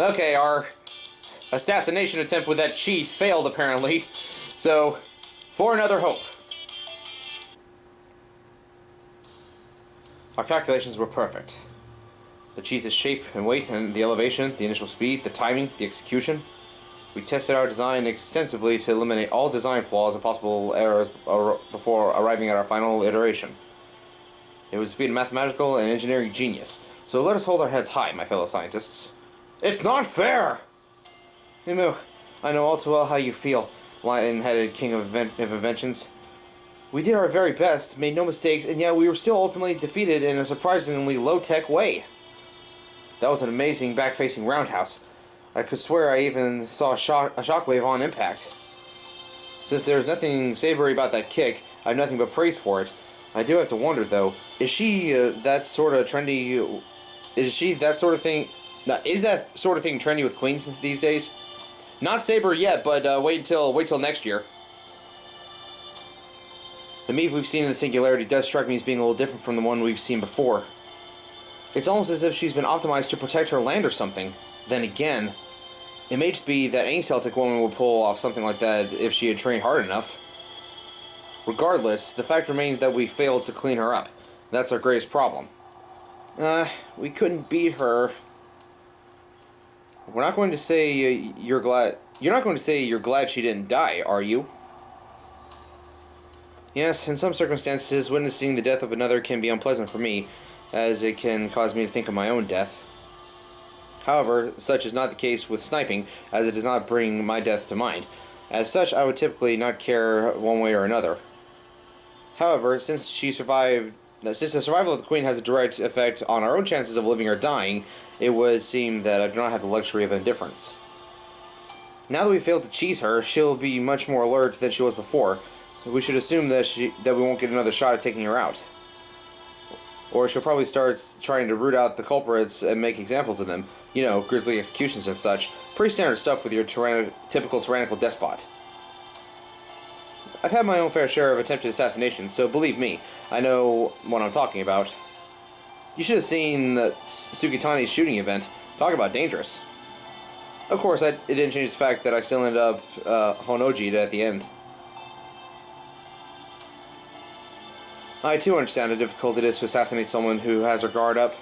Okay, our assassination attempt with that cheese failed, apparently. So, for another hope. Our calculations were perfect. The cheese's shape and weight and the elevation, the initial speed, the timing, the execution. We tested our design extensively to eliminate all design flaws and possible errors before arriving at our final iteration. It was a feat of mathematical and engineering genius, so let us hold our heads high, my fellow scientists. It's not fair! Imu, I know all too well how you feel, lion-headed king of inventions. We did our very best, made no mistakes, and yet we were still ultimately defeated in a surprisingly low-tech way. That was an amazing back-facing roundhouse. I could swear I even saw a shockwave on impact. Since there's nothing savory about that kick, I have nothing but praise for it. I do have to wonder, though, is she that sort of trendy... Is she that sort of thing... Is that sort of thing trendy with queens these days? Not Saber yet, but wait till next year. The Meve we've seen in the Singularity does strike me as being a little different from the one we've seen before. It's almost as if she's been optimized to protect her land or something. Then again, it may just be that any Celtic woman would pull off something like that if she had trained hard enough. Regardless, the fact remains that we failed to clean her up. That's our greatest problem. We couldn't beat her. We're not going to say you're glad... You're not going to say you're glad she didn't die, are you? Yes, in some circumstances, witnessing the death of another can be unpleasant for me, as it can cause me to think of my own death. However, such is not the case with sniping, as it does not bring my death to mind. As such, I would typically not care one way or another. However, since the survival of the Queen has a direct effect on our own chances of living or dying, it would seem that I do not have the luxury of indifference. Now that we failed to cheese her, she'll be much more alert than she was before, so we should assume that we won't get another shot at taking her out. Or she'll probably start trying to root out the culprits and make examples of them. You know, grisly executions and such. Pretty standard stuff with your typical tyrannical despot. I've had my own fair share of attempted assassinations, so believe me, I know what I'm talking about. You should have seen Sukitani's shooting event. Talk about dangerous. Of course, it didn't change the fact that I still ended up Honoji'd at the end. I too understand how difficult it is to assassinate someone who has her guard up.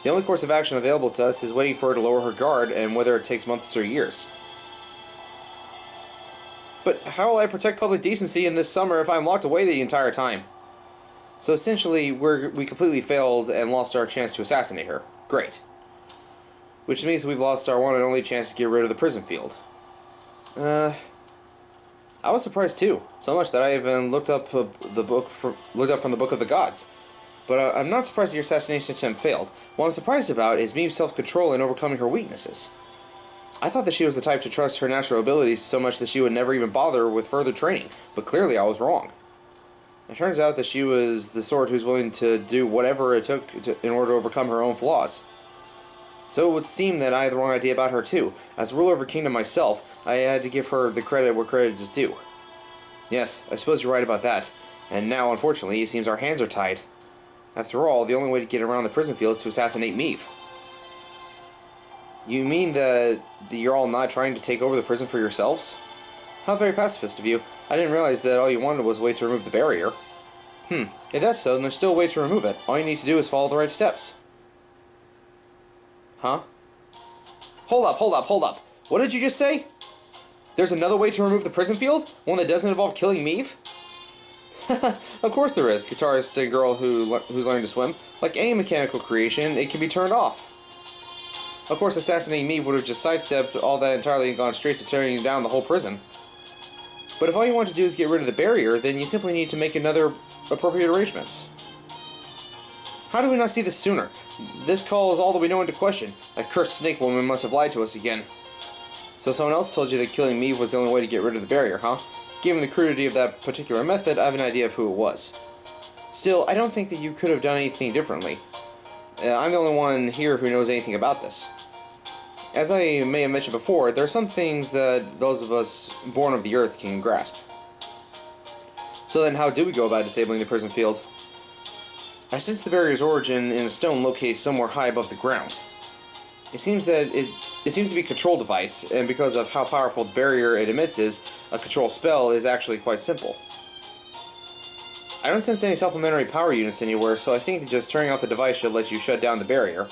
The only course of action available to us is waiting for her to lower her guard, and whether it takes months or years. But how will I protect public decency in this summer if I'm locked away the entire time? So essentially, we completely failed and lost our chance to assassinate her. Great. Which means we've lost our one and only chance to get rid of the prison field. I was surprised too, so much that I even looked up from the Book of the Gods. But I'm not surprised that your assassination attempt failed. What I'm surprised about is Meve's self-control in overcoming her weaknesses. I thought that she was the type to trust her natural abilities so much that she would never even bother with further training, but clearly I was wrong. It turns out that she was the sort who's willing to do whatever it took in order to overcome her own flaws. So it would seem that I had the wrong idea about her too. As ruler of her kingdom myself, I had to give her the credit where credit is due. Yes, I suppose you're right about that. And now, unfortunately, it seems our hands are tied. After all, the only way to get around the prison field is to assassinate Meve. You mean that you're all not trying to take over the prison for yourselves? How very pacifist of you. I didn't realize that all you wanted was a way to remove the barrier. If that's so, then there's still a way to remove it. All you need to do is follow the right steps. Huh? Hold up. What did you just say? There's another way to remove the prison field? One that doesn't involve killing Meve? Of course there is, guitarist and girl who's learning to swim. Like any mechanical creation, it can be turned off. Of course, assassinating Meve would have just sidestepped all that entirely and gone straight to tearing down the whole prison. But if all you want to do is get rid of the barrier, then you simply need to make another appropriate arrangements. How do we not see this sooner? This calls all that we know into question. That cursed snake woman must have lied to us again. So someone else told you that killing Meve was the only way to get rid of the barrier, huh? Given the crudity of that particular method, I have an idea of who it was. Still, I don't think that you could have done anything differently. I'm the only one here who knows anything about this. As I may have mentioned before, there are some things that those of us born of the earth can grasp. So then how do we go about disabling the prison field? I sense the barrier's origin in a stone located somewhere high above the ground. It seems that it seems to be a control device, and because of how powerful the barrier it emits is, a control spell is actually quite simple. I don't sense any supplementary power units anywhere, so I think that just turning off the device should let you shut down the barrier.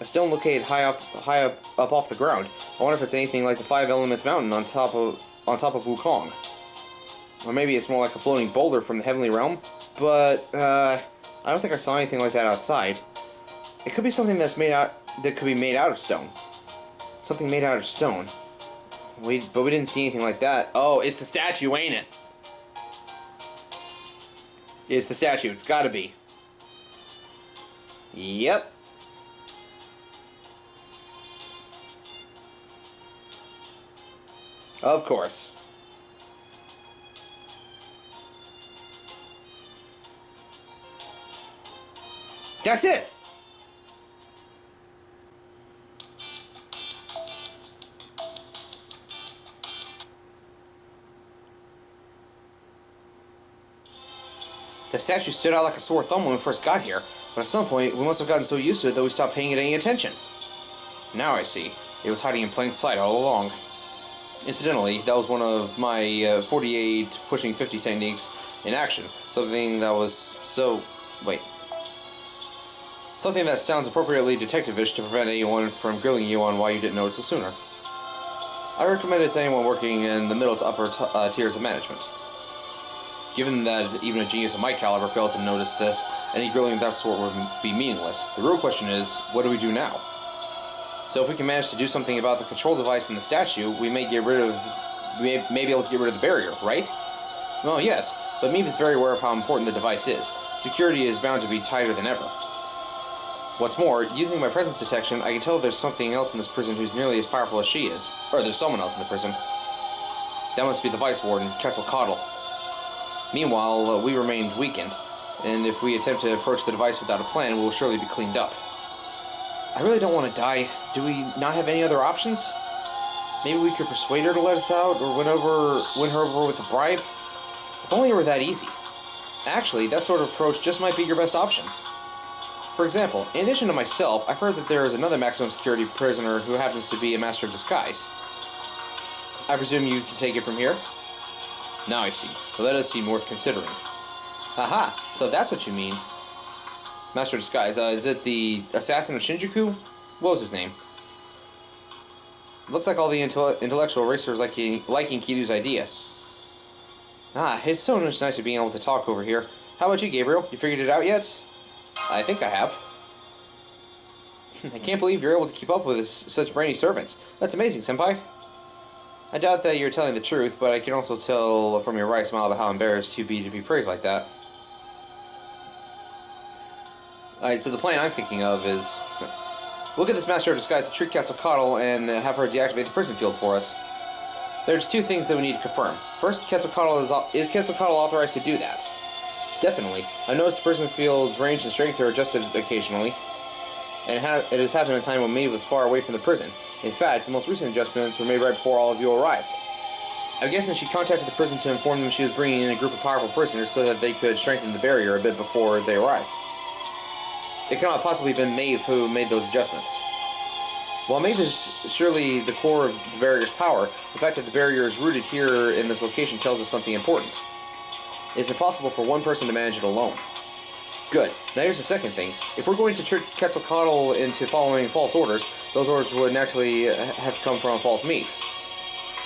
A stone located high up off the ground. I wonder if it's anything like the Five Elements Mountain on top of Wukong. Or maybe it's more like a floating boulder from the Heavenly Realm, but I don't think I saw anything like that outside. It could be something that could be made out of stone. Something made out of stone. But we didn't see anything like that. Oh, it's the statue, ain't it? It's the statue. It's gotta be. Yep. Of course. That's it! The statue stood out like a sore thumb when we first got here, but at some point we must have gotten so used to it that we stopped paying it any attention. Now I see. It was hiding in plain sight all along. Incidentally, that was one of my 48 pushing 50 techniques in action. Something that sounds appropriately detective-ish to prevent anyone from grilling you on why you didn't notice it sooner. I recommend it to anyone working in the middle to upper tiers of management. Given that even a genius of my caliber failed to notice this, any grilling of that sort would be meaningless. The real question is, what do we do now? So if we can manage to do something about the control device in the statue, we may be able to get rid of the barrier, right? Well, yes, but Meave is very aware of how important the device is. Security is bound to be tighter than ever. What's more, using my presence detection, I can tell there's something else in this prison who's nearly as powerful as she is. Or there's someone else in the prison. That must be the Vice Warden, Quetzalcoatl. Meanwhile, we remained weakened, and if we attempt to approach the device without a plan, we will surely be cleaned up. I really don't want to die. Do we not have any other options? Maybe we could persuade her to let us out, or win her over with a bribe? If only it were that easy. Actually, that sort of approach just might be your best option. For example, in addition to myself, I've heard that there is another maximum security prisoner who happens to be a master of disguise. I presume you can take it from here? Now I see. Well, that does seem worth considering. Aha! So that's what you mean. Master of Disguise, is it the assassin of Shinjuku? What was his name? Looks like all the intellectual racers liking Kiryu's idea. Ah, it's so much nicer being able to talk over here. How about you, Gabriel? You figured it out yet? I think I have. I can't believe you're able to keep up with such brainy servants. That's amazing, Senpai. I doubt that you're telling the truth, but I can also tell from your wry smile about how embarrassed you'd be to be praised like that. Alright, so the plan I'm thinking of is... we'll get this Master of Disguise to trick Quetzalcoatl and have her deactivate the prison field for us. There's two things that we need to confirm. First, is Quetzalcoatl authorized to do that? Definitely. I noticed the prison field's range and strength are adjusted occasionally, and it has happened at a time when Maeve was far away from the prison. In fact, the most recent adjustments were made right before all of you arrived. I'm guessing she contacted the prison to inform them she was bringing in a group of powerful prisoners so that they could strengthen the barrier a bit before they arrived. It cannot possibly have been Maeve who made those adjustments. While Maeve is surely the core of the barrier's power, the fact that the barrier is rooted here in this location tells us something important. It's impossible for one person to manage it alone. Good. Now here's the second thing. If we're going to trick Quetzalcoatl into following false orders, those orders would naturally have to come from false Maeve.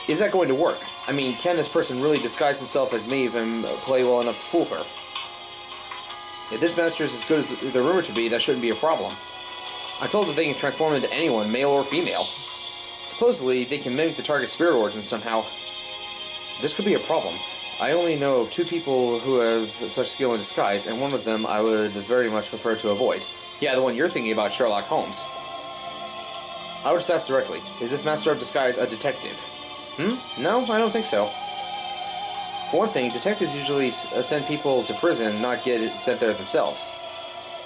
Is that going to work? I mean, can this person really disguise himself as Maeve and play well enough to fool her? If this master is as good as they're rumored to be, that shouldn't be a problem. I'm told that they can transform into anyone, male or female. Supposedly, they can mimic the target's spirit origin somehow. This could be a problem. I only know of 2 people who have such skill in disguise, and one of them I would very much prefer to avoid. Yeah, the one you're thinking about, Sherlock Holmes. I would just ask directly, is this Master of Disguise a detective? No, I don't think so. For one thing, detectives usually send people to prison, not get sent there themselves.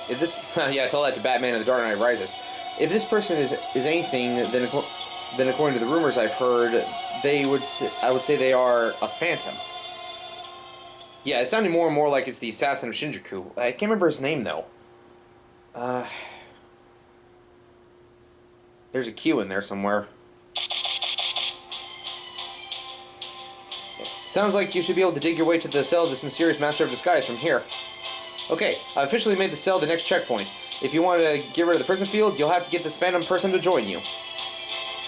If this... yeah, tell that to Batman and the Dark Knight Rises. If this person is anything, then according to the rumors I've heard, I would say they are a phantom. Yeah, it's sounding more and more like it's the assassin of Shinjuku. I can't remember his name, though. There's a Q in there somewhere. Sounds like you should be able to dig your way to the cell of the mysterious Master of Disguise from here. Okay, I officially made the cell the next checkpoint. If you want to get rid of the prison field, you'll have to get this phantom person to join you.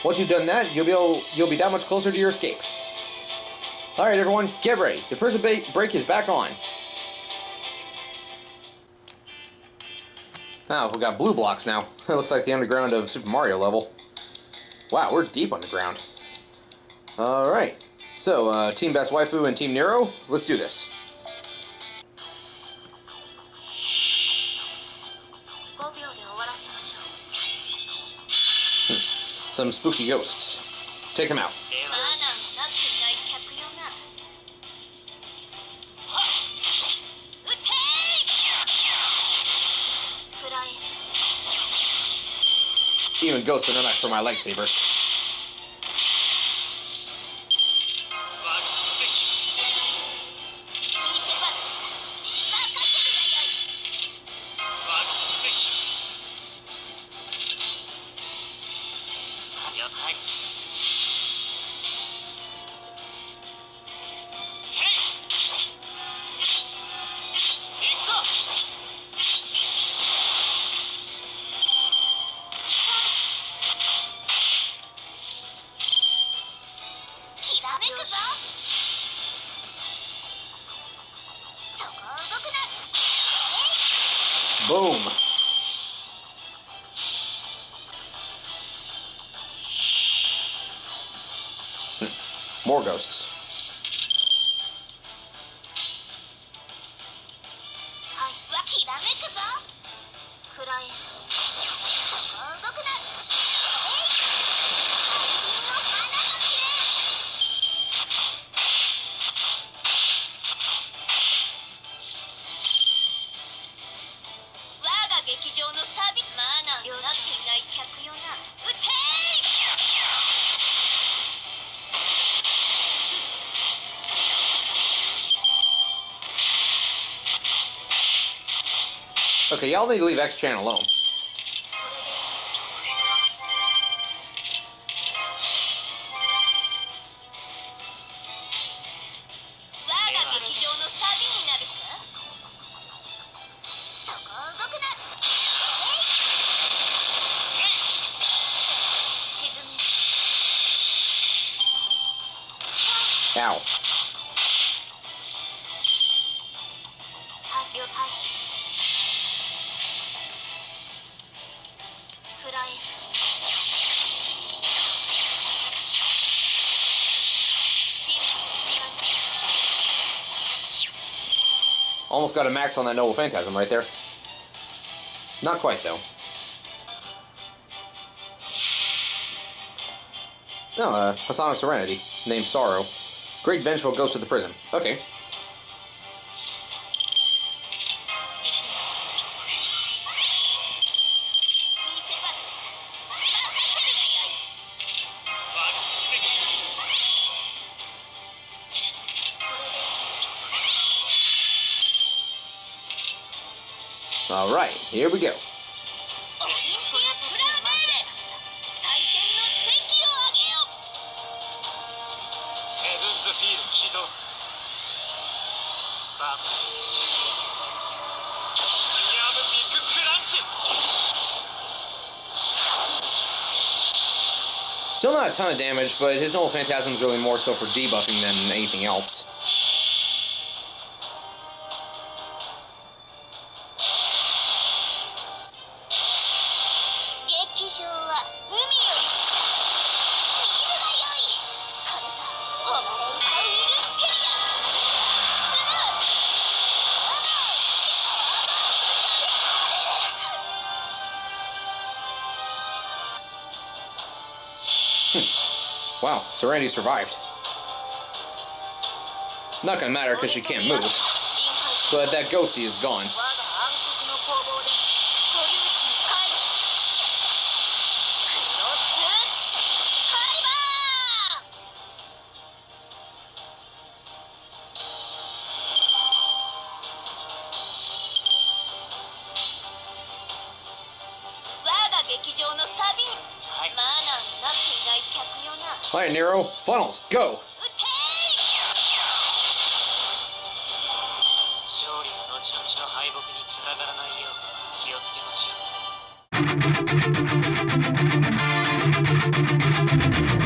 Once you've done that, you'll be that much closer to your escape. Alright everyone, get ready. The prison break is back on. Oh, we got blue blocks now. It looks like the underground of Super Mario level. Wow, we're deep underground. Alright. So, Team Best Waifu and Team Nero, let's do this. Some spooky ghosts. Take them out. Even ghosts are not for my lightsabers. Boom! More ghosts. Okay, y'all need to leave X-Chan alone. Ow. Almost got a max on that Noble Phantasm right there. Not quite, though. No, Hassan of Serenity, named Sorrow. Great vengeful ghost of the prison. Okay. Alright, here we go. Still not a ton of damage, but his Noble Phantasm is really more so for debuffing than anything else. Wow, Serenity survived. Not gonna matter because she can't move. But that ghosty is gone. Alright, Nero. Funnels, go! 勝利が後々の敗北につながらないよう気をつけましょう。